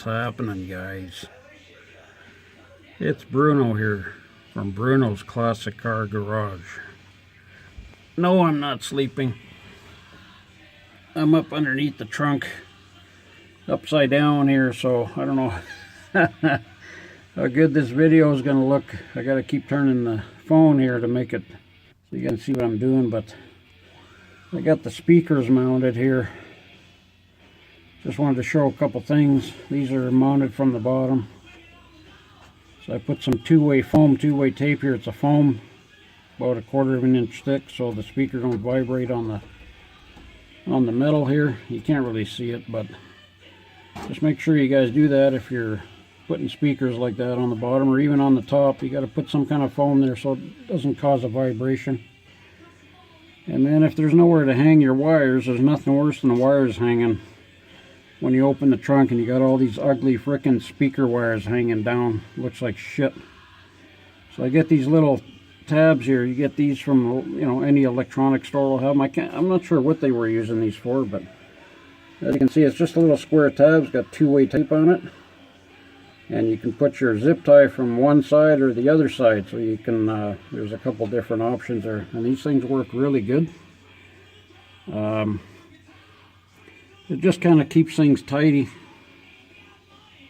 happening, guys? It's Bruno here from Bruno's Classic Car Garage. No, I'm not sleeping. I'm up underneath the trunk, upside down here, so I don't know how good this video is going to look. I got to keep turning the phone here to make it so you can see what I'm doing, but I got the speakers mounted here. Just wanted to show a couple things. These are mounted from the bottom. So I put some two-way foam, two-way tape here. It's a foam, about 1/4 of an inch thick, so the speaker don't vibrate on the metal here. You can't really see it, but just make sure you guys do that if you're putting speakers like that on the bottom or even on the top. You got to put some kind of foam there so it doesn't cause a vibration. And then if there's nowhere to hang your wires, there's nothing worse than the wires hanging when you open the trunk and you got all these ugly frickin' speaker wires hanging down. Looks like shit. So I get these little tabs here. You get these from, you know, any electronic store will have them. I'm not sure what they were using these for, but as you can see, it's just a little square tab. It's got two-way tape on it. And you can put your zip tie from one side or the other side, so you can, there's a couple different options there. And these things work really good. It just kind of keeps things tidy,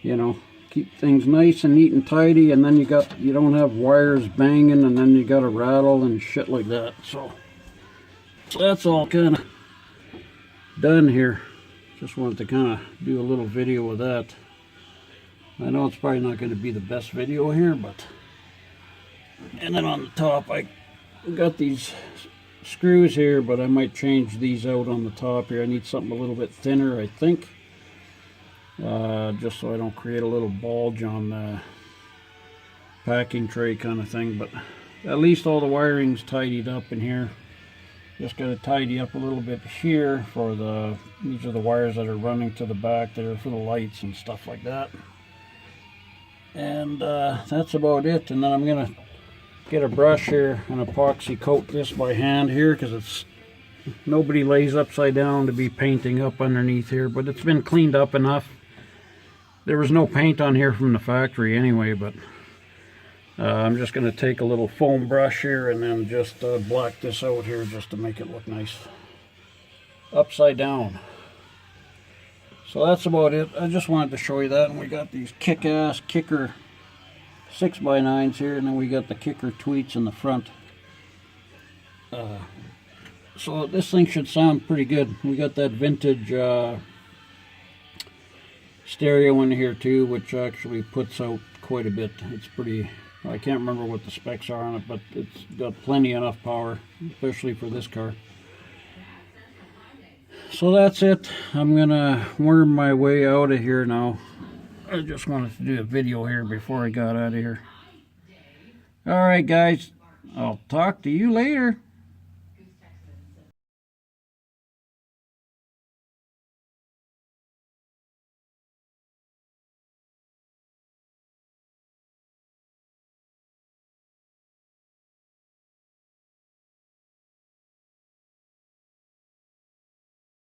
you know, keep things nice and neat and tidy, and then you don't have wires banging and then you got to rattle and shit like that. So that's all kind of done here. Just wanted to kind of do a little video of that. I know it's probably not going to be the best video here, but, and then on the top I got these screws here, but I might change these out on the top here. I need something a little bit thinner, I think, just so I don't create a little bulge on the packing tray kind of thing. But at least all the wiring's tidied up in here. Just got to tidy up a little bit here for these are the wires that are running to the back there for the lights and stuff like that. And that's about it. And then I'm gonna get a brush here and epoxy coat this by hand here, because nobody lays upside down to be painting up underneath here, but it's been cleaned up enough. There was no paint on here from the factory anyway, but I'm just going to take a little foam brush here and then just black this out here just to make it look nice upside down. So that's about it. I just wanted to show you that. And we got these kick-ass Kicker 6x9s here, and then we got the Kicker Tweets in the front. So this thing should sound pretty good. We got that vintage stereo in here too, which actually puts out quite a bit. It's pretty, I can't remember what the specs are on it, but it's got plenty enough power, especially for this car. So that's it. I'm gonna worm my way out of here now. I just wanted to do a video here before I got out of here. Alright guys, I'll talk to you later.